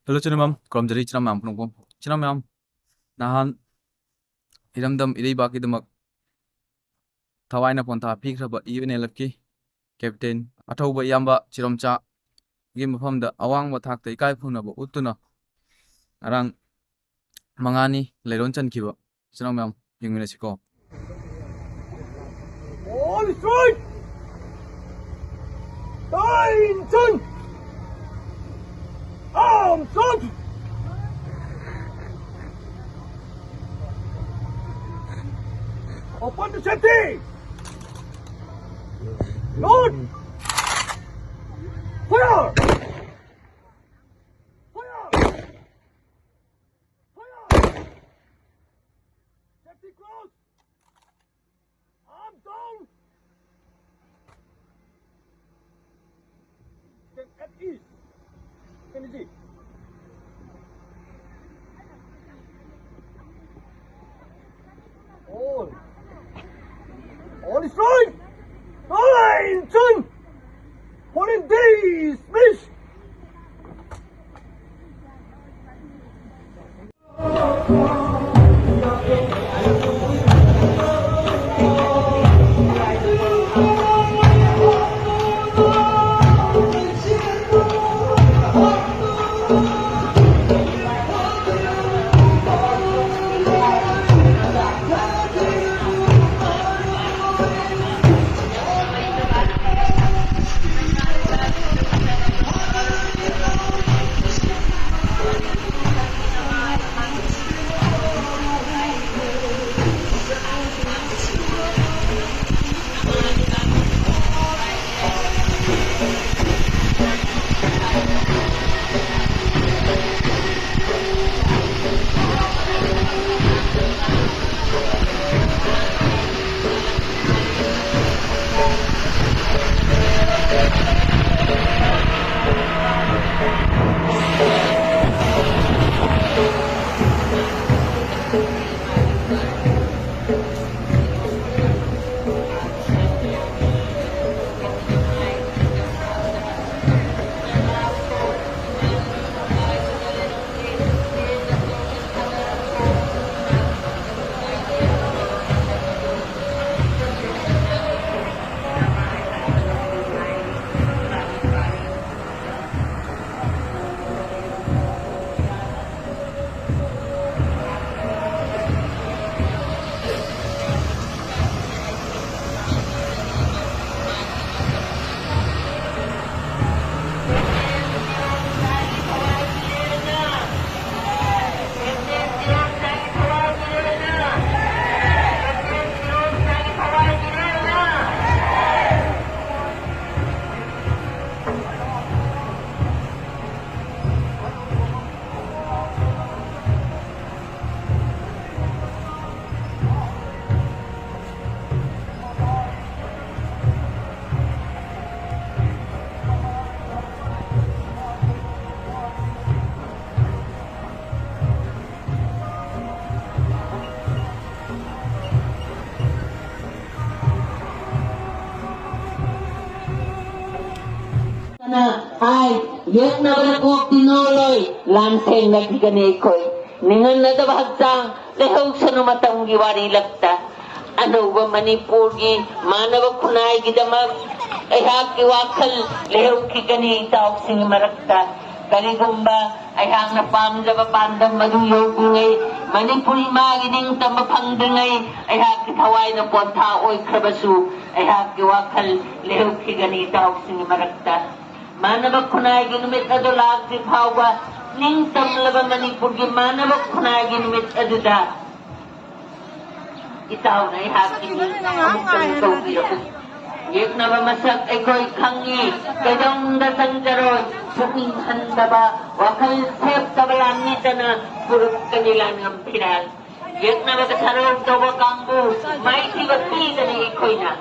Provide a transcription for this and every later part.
Hello Chinamam, from the Richram Ampnum. Chinamam, Nahan Hiramdam Iribaki the Mak Tawaina Ponta Pikraba, even Elaki, Captain Atoba Yamba, Chiromcha, game from the Awang Watak, the Kaikunaba, Utuna, Arang Mangani, Leronchan Kiba, Chinamam, Yungisiko. All is right! Nine, 10! Arms up! Open the safety! Load! Fire! Fire! Fire! Safety close! Arms down! Stand at ease. Energy. All is right. 9, 10. 14 days, miss. Ay, yek na balakok tinoloy, lanseng nagigani koy. Ningan na dabagsang, lehog sa numatang giwari lagta. Ano ba manipurgi, manawa kunay gidamag, ay haki wakal, lehog kigani itaok sing marakta. Kaligumba, ay hang napamda mapandang maduyog ngay, manipuri magining tamapangdangay, ay haki kaway na po tao'y krabasu, ay haki wakal, lehog kigani itaok sing marakta. Manabak kunay ginumit adulag si Hawa, ning tamlaban manipurgi manabak kunay ginumit aduda. Itaw na ihaki ni amukang tawgi ako. Yek na ba masak ay ko'y kangi, kadang dasang jaroy, suming handa ba, wakal sep kabalangita na purot kanila ng pinal. Yek na ba kasarog daw wakangbo, may tiba-tiba ni ikoy na.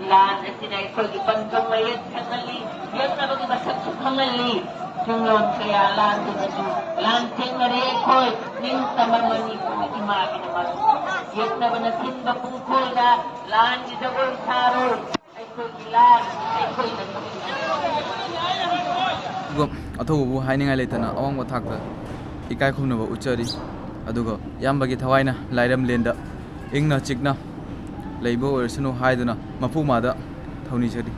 Lahat na sinay ko'y ipangkang mayat kangali, yek na ba masak sa kangali. Sunglon kaya lan dito lan tingari koy ning tamamani ko imagi naman yek na banasin ba pungkol na lan dito ko sarol ay koy ilan ay koy gum athobu haingai leitana awang thakta ikai khumnaba uchari aduga yambagi thawaina lairam lenda ingna chikna leibo orsunu haiduna mapumada thawni chari